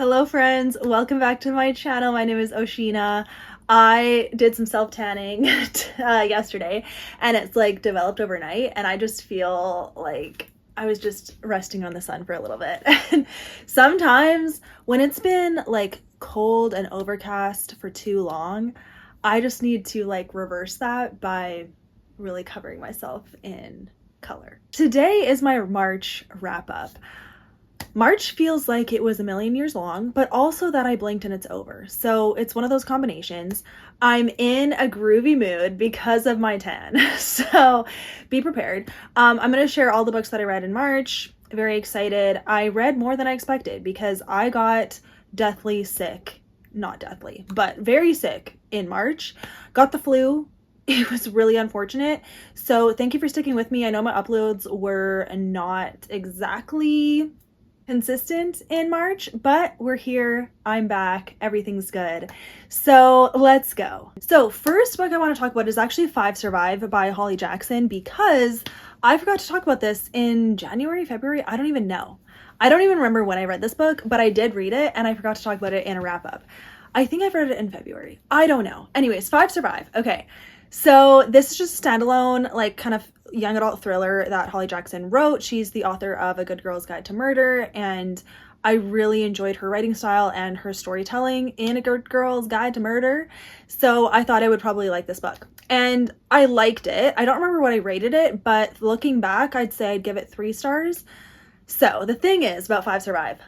Hello friends, welcome back to my channel. My name is O-Sheena. I did some self-tanning yesterday and it's like developed overnight and I just feel like I was just resting on the sun for a little bit. And sometimes when it's been like cold and overcast for too long, I just need to like reverse that by really covering myself in color. Today is my March wrap-up. March feels like it was a million years long, but also that I blinked and it's over. So it's one of those combinations. I'm in a groovy mood because of my tan. So be prepared. I'm going to share all the books that I read in March. Very excited. I read more than I expected because I got deathly sick. Not deathly, but very sick in March. Got the flu. It was really unfortunate. So thank you for sticking with me. I know my uploads were not exactly consistent in March, but we're here. I'm back. Everything's good. So let's go. So first book I want to talk about is actually Five Survive by Holly Jackson because I forgot to talk about this in January, February. I don't even know. I don't even remember when I read this book, but I did read it and I forgot to talk about it in a wrap up. I think I've read it in February. I don't know. Anyways, Five Survive. Okay. So this is just a standalone, like kind of young adult thriller that Holly Jackson wrote. She's the author of A Good Girl's Guide to Murder, and I really enjoyed her writing style and her storytelling in A Good Girl's Guide to Murder. So I thought I would probably like this book. And I liked it. I don't remember what I rated it, but looking back, I'd say I'd give it 3 stars. So the thing is about Five Survive.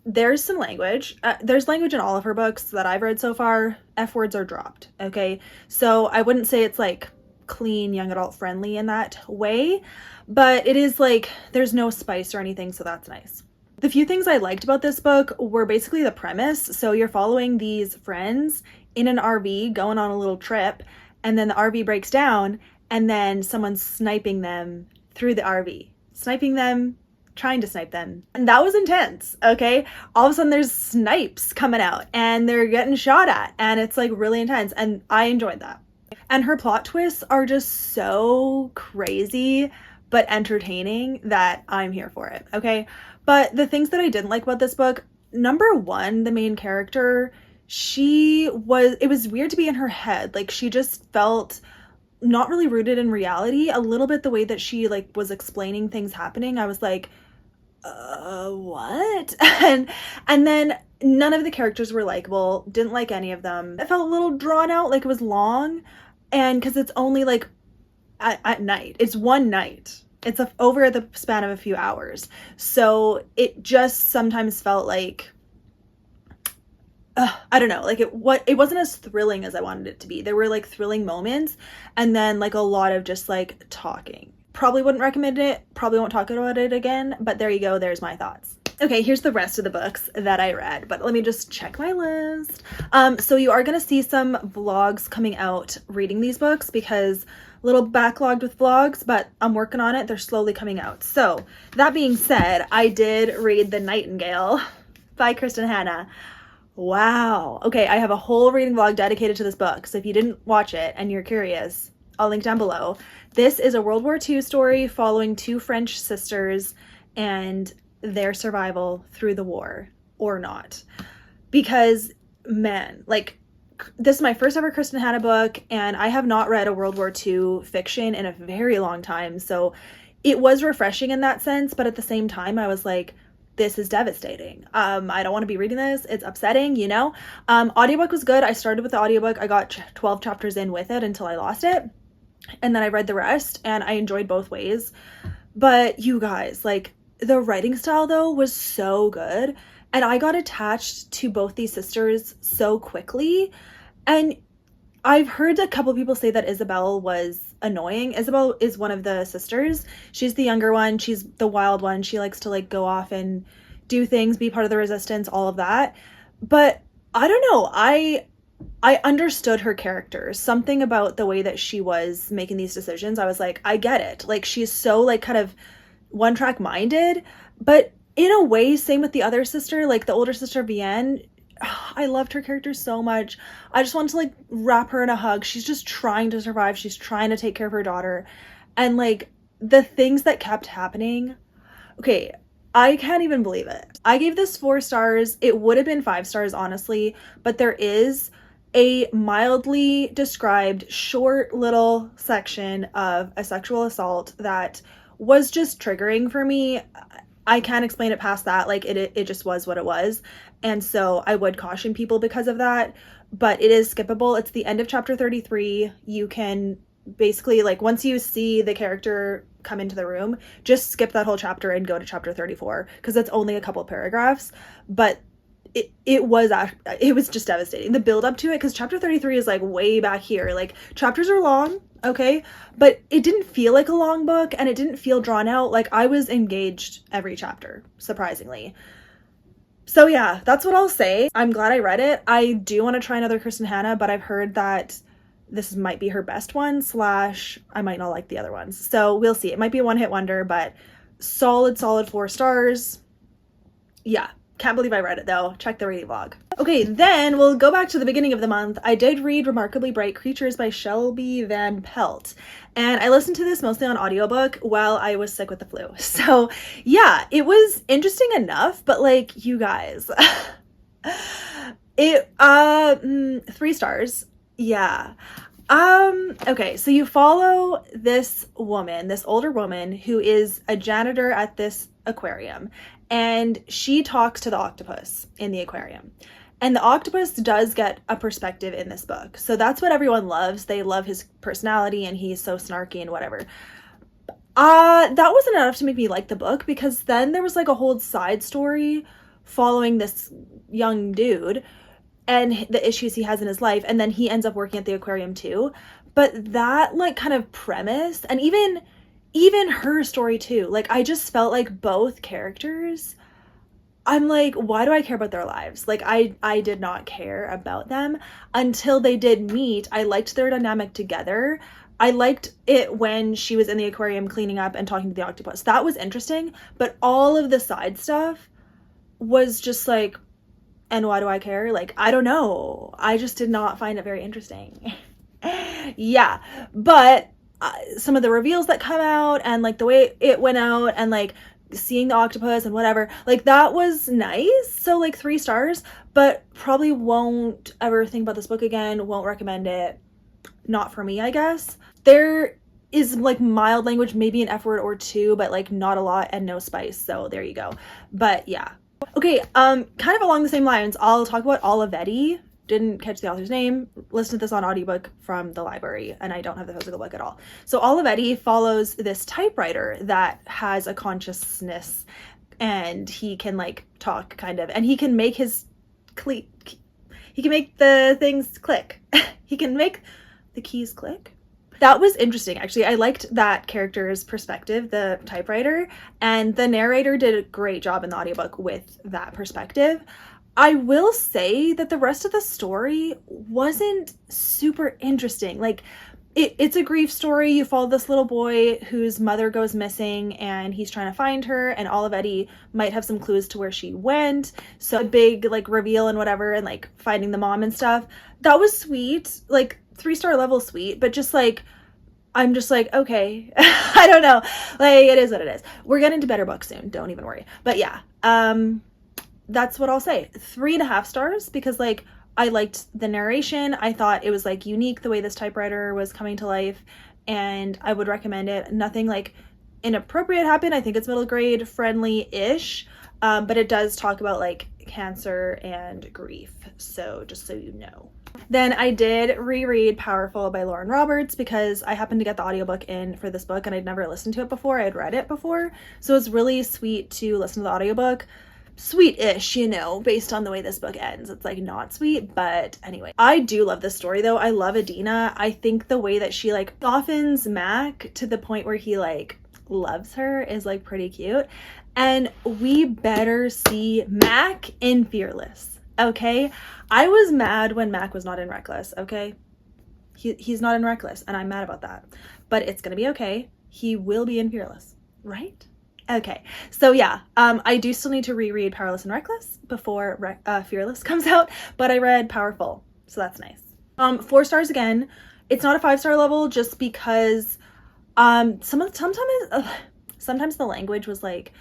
There's some language. There's language in all of her books that I've read so far. F words are dropped, okay? So I wouldn't say it's like clean, young adult friendly in that way, but it is like there's no spice or anything, so that's nice. The few things I liked about this book were basically the premise. So you're following these friends in an RV going on a little trip, and then the RV breaks down, and then someone's sniping them through the RV. Sniping them, trying to snipe them. And that was intense, okay? All of a sudden there's snipes coming out and they're getting shot at and it's like really intense and I enjoyed that. And her plot twists are just so crazy but entertaining that I'm here for it, okay? But the things that I didn't like about this book, number one, the main character, it was weird to be in her head. Like she just felt not really rooted in reality. A little bit the way that she like was explaining things happening, I was like, what? And then none of the characters were likable. Didn't like any of them. It felt a little drawn out, like it was long, and because it's only like at night. It's one night. It's over the span of a few hours. So it just sometimes felt like I don't know, like it wasn't as thrilling as I wanted it to be. There were like thrilling moments and then like a lot of just like talking. Probably wouldn't recommend it, probably won't talk about it again, but there you go, there's my thoughts. Okay, here's the rest of the books that I read, but let me just check my list. So you are gonna see some vlogs coming out reading these books because a little backlogged with vlogs, but I'm working on it, they're slowly coming out. So that being said, I did read The Nightingale by Kristin Hannah. Wow. Okay, I have a whole reading vlog dedicated to this book, so if you didn't watch it and you're curious, I'll link down below. This is a World War II story following 2 French sisters and their survival through the war, or not. Because, man, like, this is my first ever Kristin Hannah book, and I have not read a World War II fiction in a very long time, so it was refreshing in that sense, but at the same time, I was like, this is devastating. I don't want to be reading this. It's upsetting, you know? Audiobook was good. I started with the audiobook. I got 12 chapters in with it until I lost it. And then I read the rest and I enjoyed both ways. But you guys, like the writing style though was so good. And I got attached to both these sisters so quickly. And I've heard a couple people say that Isabel was annoying. Isabel is one of the sisters. She's the younger one. She's the wild one. She likes to like go off and do things, be part of the resistance, all of that. But I don't know. I understood her character. Something about the way that she was making these decisions. I was like, I get it. Like she's so like kind of one track minded, but in a way, same with the other sister, like the older sister, Vienne. I loved her character so much. I just wanted to like wrap her in a hug. She's just trying to survive. She's trying to take care of her daughter. And like the things that kept happening. Okay, I can't even believe it. I gave this 4 stars. It would have been 5 stars, honestly, but there is a mildly described short little section of a sexual assault that was just triggering for me. I can't explain it past that. Like, it just was what it was. And so I would caution people because of that, but it is skippable. It's the end of chapter 33. You can basically, like, once you see the character come into the room, just skip that whole chapter and go to chapter 34, because it's only a couple paragraphs. But it was just devastating, the build up to it, because chapter 33 is like way back here. Like, chapters are long, okay, but it didn't feel like a long book, and it didn't feel drawn out. Like, I was engaged every chapter, surprisingly. So yeah, that's what I'll say. I'm glad I read it. I do want to try another Kristin Hannah, but I've heard that this might be her best one, / I might not like the other ones. So we'll see. It might be a one-hit wonder, but solid 4 stars. Yeah, can't believe I read it though. Check the reading vlog. Okay, then we'll go back to the beginning of the month. I did read Remarkably Bright Creatures by Shelby Van Pelt. And I listened to this mostly on audiobook while I was sick with the flu. So yeah, it was interesting enough, but like, you guys, 3 stars. Yeah. Okay, so you follow this woman, this older woman who is a janitor at this aquarium, and she talks to the octopus in the aquarium. And the octopus does get a perspective in this book. So that's what everyone loves. They love his personality, and he's so snarky and whatever. That wasn't enough to make me like the book, because then there was like a whole side story following this young dude and the issues he has in his life, and then he ends up working at the aquarium too. But that like kind of premise, and even her story too, like, I just felt like both characters, I'm like, why do I care about their lives? Like, I did not care about them until they did meet. I liked their dynamic together. I liked it when she was in the aquarium cleaning up and talking to the octopus. That was interesting, but all of the side stuff was just like, and why do I care? Like, I don't know. I just did not find it very interesting. Yeah, but some of the reveals that come out, and like the way it went out, and like seeing the octopus and whatever, like, that was nice. So like 3 stars, but probably won't ever think about this book again. Won't recommend it. Not for me, I guess. There is like mild language, maybe an F word or 2, but like not a lot, and no spice. So there you go. But yeah. Okay, kind of along the same lines, I'll talk about Olivetti. Didn't catch the author's name. Listened to this on audiobook from the library, and I don't have the physical book at all. So Olivetti follows this typewriter that has a consciousness, and he can like talk kind of, and he can make he can make the things click. He can make the keys click. That was interesting, actually. I liked that character's perspective, the typewriter, and the narrator did a great job in the audiobook with that perspective. I will say that the rest of the story wasn't super interesting. Like, it's a grief story. You follow this little boy whose mother goes missing, and he's trying to find her, and Olivetti might have some clues to where she went. So a big like reveal and whatever, and like finding the mom and stuff. That was sweet, like 3-star level sweet, but just like, I'm just like, okay. I don't know. Like, it is what it is. We're getting to better books soon. Don't even worry. But yeah, that's what I'll say. 3.5 stars, because like, I liked the narration. I thought it was like unique the way this typewriter was coming to life, and I would recommend it. Nothing like inappropriate happened. I think it's middle grade friendly-ish, but it does talk about like cancer and grief. So just so you know. Then I did reread Powerful by Lauren Roberts, because I happened to get the audiobook in for this book, and I'd never listened to it before. I had read it before. So it's really sweet to listen to the audiobook. Sweet-ish, you know, based on the way this book ends. It's like not sweet, but anyway. I do love this story though. I love Adina. I think the way that she like softens Mac to the point where he like loves her is like pretty cute. And we better see Mac in Fearless, okay? I was mad when Mac was not in Reckless, okay? He's not in Reckless, and I'm mad about that. But it's gonna be okay. He will be in Fearless, right? Okay, so yeah, I do still need to reread Powerless and Reckless before Fearless comes out, but I read Powerful, so that's nice. 4 stars again. It's not a 5-star level, just because sometimes the language was like,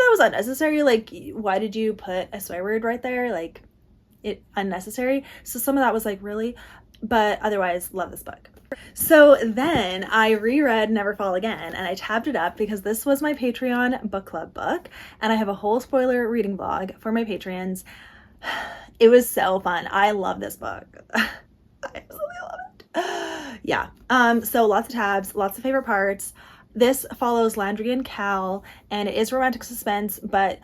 that was unnecessary. Like, why did you put a swear word right there? Like, it unnecessary. So some of that was like, really? But otherwise, love this book. So then I reread Never Fall Again, and I tabbed it up because this was my Patreon book club book, and I have a whole spoiler reading vlog for my Patreons. It was so fun. I love this book. I absolutely love it. Yeah. So lots of tabs, lots of favorite parts. This follows Landry and Cal, and it is romantic suspense, but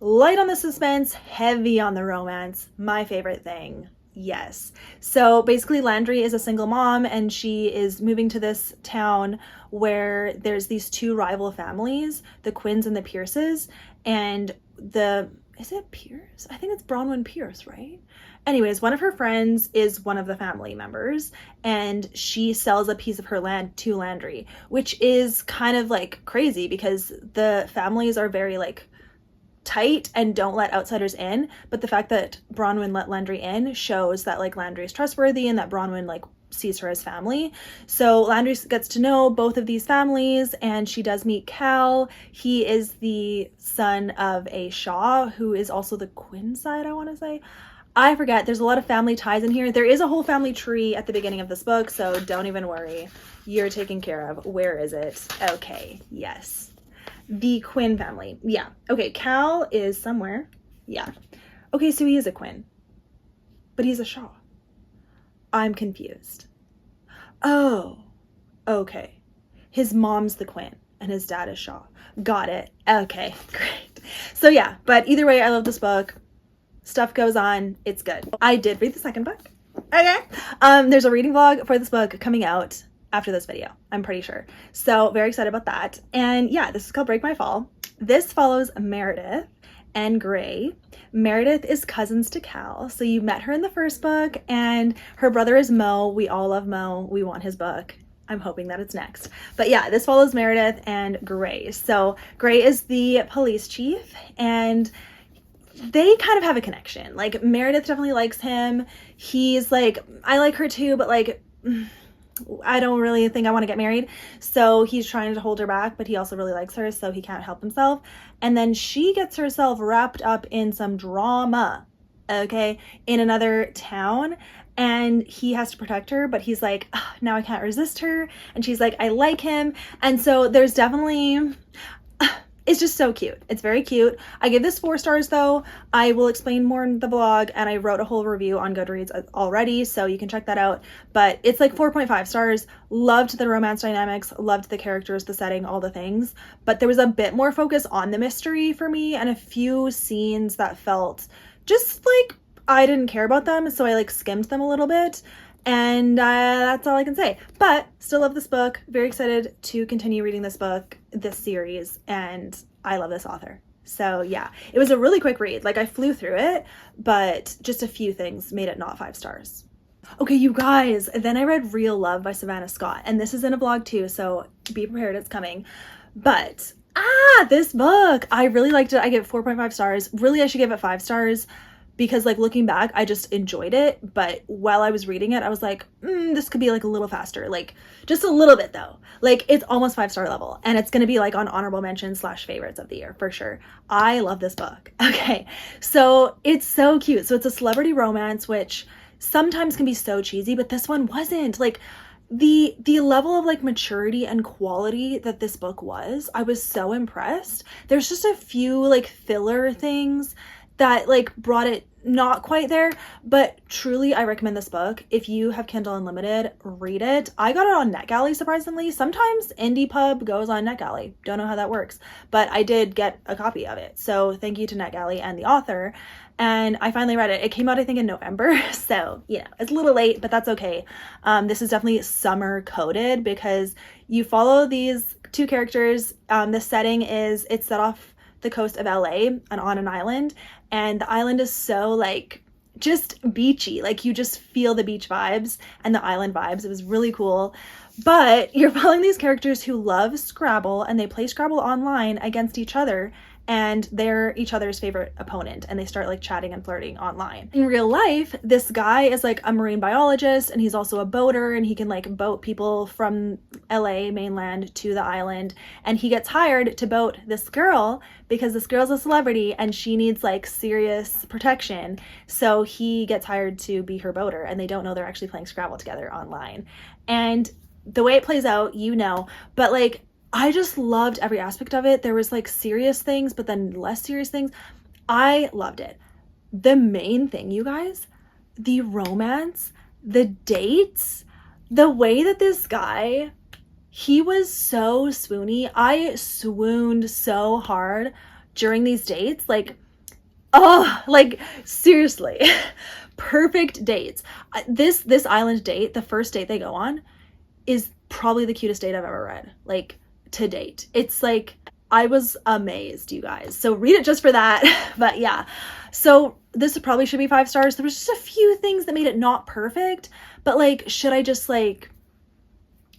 light on the suspense, heavy on the romance. My favorite thing. Yes. So basically Landry is a single mom, and she is moving to this town where there's these two rival families, the Quinns and the Pierces, and is it Pierce? I think it's Bronwyn Pierce, right? Anyways, one of her friends is one of the family members, and she sells a piece of her land to Landry, which is kind of like crazy because the families are very like tight and don't let outsiders in, but the fact that Bronwyn let Landry in shows that like Landry is trustworthy and that Bronwyn like sees her as family. So Landry gets to know both of these families, and she does meet Cal. He is the son of a Shaw, who is also the Quinn side, I want to say. I forget. There's a lot of family ties in here. There is a whole family tree at the beginning of this book, so don't even worry. You're taken care of. Where is it? Okay, yes. The Quinn family. Yeah. Okay, Cal is somewhere. Yeah. Okay, so he is a Quinn, but he's a Shaw. I'm confused. Oh, okay. His mom's the Quinn and his dad is Shaw. Got it. Okay, great. So yeah, but either way, I love this book. Stuff goes on. It's good. I did read the second book. Okay. There's a reading vlog for this book coming out after this video, I'm pretty sure. So very excited about that. And yeah, this is called Break My Fall. This follows Meredith and Gray. Meredith is cousins to Cal. So you met her in the first book, and her brother is Mo. We all love Mo. We want his book. I'm hoping that it's next. But yeah, this follows Meredith and Gray. So Gray is the police chief, and they kind of have a connection. Like, Meredith definitely likes him. He's like, I like her too, but like, I don't really think I want to get married. So he's trying to hold her back, but he also really likes her, so he can't help himself. And then she gets herself wrapped up in some drama, okay, in another town, and he has to protect her, but he's like, oh, now I can't resist her. And she's like, I like him. And so there's definitely, it's just so cute. It's very cute. I give this 4 stars though. I will explain more in the vlog, and I wrote a whole review on Goodreads already, so you can check that out. But it's like 4.5 stars. Loved the romance dynamics, loved the characters, the setting, all the things. But there was a bit more focus on the mystery for me, and a few scenes that felt just like I didn't care about them, so I like skimmed them a little bit. And that's all I can say. But still love this book. Very excited to continue reading this book, this series, and I love this author. So yeah, it was a really quick read. Like, I flew through it, but just a few things made it not 5 stars. Okay, you guys, then I read Real Love by Savannah Scott, and this is in a vlog too, so be prepared, it's coming. But this book, I really liked it. I give it 4.5 stars. Really, I should give it 5 stars. Because like looking back, I just enjoyed it. But while I was reading it, I was like, this could be like a little faster. Like just a little bit though. Like it's almost 5-star level. And it's going to be like on honorable mention / favorites of the year for sure. I love this book. Okay. So it's so cute. So it's a celebrity romance, which sometimes can be so cheesy, but this one wasn't. Like the level of like maturity and quality that this book was, I was so impressed. There's just a few like filler things that like brought it not quite there, but truly I recommend this book. If you have Kindle Unlimited, read it. I got it on NetGalley, surprisingly. Sometimes IndiePub goes on NetGalley. Don't know how that works, but I did get a copy of it. So thank you to NetGalley and the author. And I finally read it. It came out, I think, in November. So, you know, it's a little late, but that's okay. This is definitely summer coded because you follow these 2 characters. The setting is, it's set off the coast of LA and on an island, and the island is so like just beachy, like you just feel the beach vibes and the island vibes. It was really cool. But you're following these characters who love Scrabble, and they play Scrabble online against each other, and they're each other's favorite opponent, and they start like chatting and flirting online. In real life, this guy is like a marine biologist, and he's also a boater, and he can like boat people from LA mainland to the island, and he gets hired to boat this girl because this girl's a celebrity and she needs like serious protection. So he gets hired to be her boater, and they don't know they're actually playing Scrabble together online. And the way it plays out, you know, but like I just loved every aspect of it. There was like serious things, but then less serious things. I loved it. The main thing, you guys, the romance, the dates, the way that this guy, he was so swoony. I swooned so hard during these dates. Like, oh, like seriously, perfect dates. This island date, the first date they go on, is probably the cutest date I've ever read, like to date. It's like, I was amazed, you guys. So read it just for that. But yeah, so this probably should be 5 stars. There was just a few things that made it not perfect, but like, should I just like,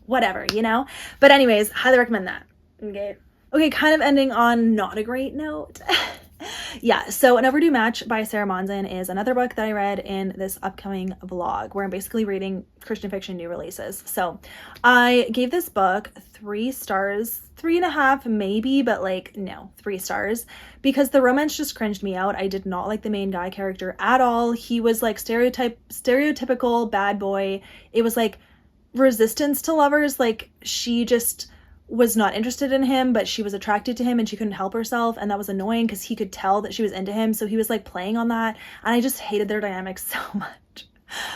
whatever, you know? But anyways, highly recommend that. Okay, kind of ending on not a great note. Yeah, so An Overdue Match by Sarah Monzon is another book that I read in this upcoming vlog where I'm basically reading Christian fiction new releases. So I gave this book 3 stars, 3.5 maybe, but like no, 3 stars, because the romance just cringed me out. I did not like the main guy character at all. He was like stereotypical bad boy. It was like resistance to lovers. Like she just was not interested in him, but she was attracted to him and she couldn't help herself, and that was annoying because he could tell that she was into him, so he was like playing on that, and I just hated their dynamics so much.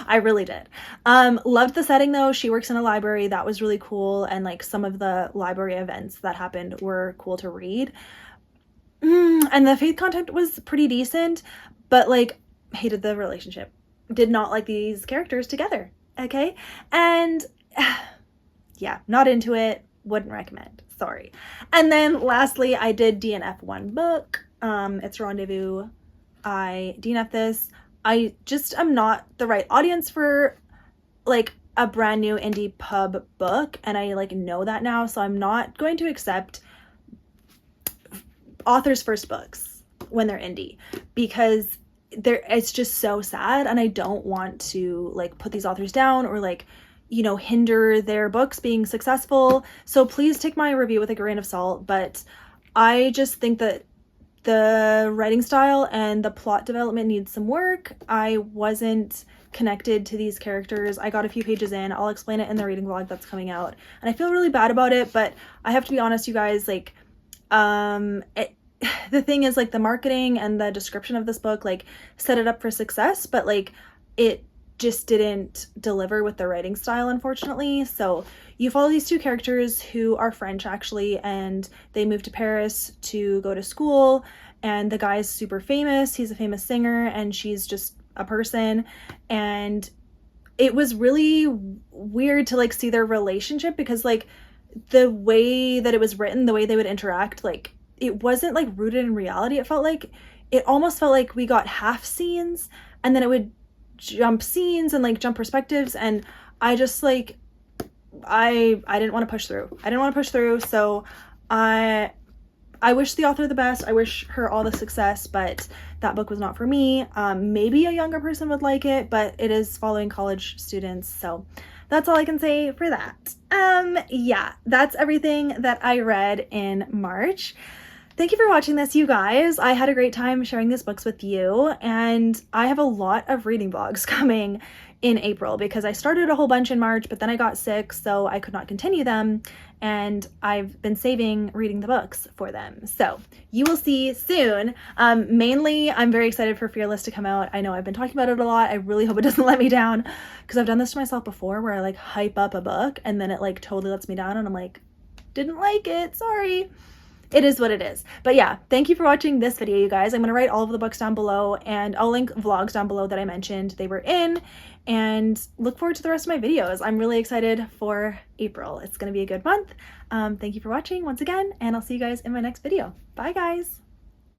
I really did. Loved the setting though. She works in a library. That was really cool, and like some of the library events that happened were cool to read. And the faith content was pretty decent, but like hated the relationship. Did not like these characters together. Okay, and yeah, not into it. Wouldn't recommend. Sorry. And then lastly, I did DNF one book. It's Rendezvous. I DNF this. I just am not the right audience for like a brand new indie pub book, and I like know that now, so I'm not going to accept authors' first books when they're indie, because it's just so sad, and I don't want to like put these authors down or like, you know, hinder their books being successful. So please take my review with a grain of salt, but I just think that the writing style and the plot development needs some work. I wasn't connected to these characters. I got a few pages in. I'll explain it in the reading vlog that's coming out, and I feel really bad about it, but I have to be honest, you guys, like the thing is, like, the marketing and the description of this book like set it up for success, but like it just didn't deliver with the writing style, unfortunately. So you follow these 2 characters who are French actually, and they moved to Paris to go to school, and the guy's super famous. He's a famous singer and she's just a person, and it was really weird to like see their relationship, because like the way that it was written, the way they would interact, like it wasn't like rooted in reality. It almost felt like we got half scenes and then it would jump scenes and like jump perspectives, and I just like I didn't want to push through. So I wish the author the best. I wish her all the success, but that book was not for me. Maybe a younger person would like it, but it is following college students, so that's all I can say for that. Yeah, that's everything that I read in March. Thank you for watching this, you guys. I had a great time sharing these books with you, and I have a lot of reading vlogs coming in April because I started a whole bunch in March, but then I got sick, so I could not continue them, and I've been saving reading the books for them. So you will see soon. Mainly, I'm very excited for Fearless to come out. I know I've been talking about it a lot. I really hope it doesn't let me down, because I've done this to myself before where I like hype up a book and then it like totally lets me down, and I'm like, didn't like it, sorry. It is what it is. But yeah, thank you for watching this video, you guys. I'm going to write all of the books down below, and I'll link vlogs down below that I mentioned they were in, and look forward to the rest of my videos. I'm really excited for April. It's going to be a good month. Thank you for watching once again, and I'll see you guys in my next video. Bye, guys.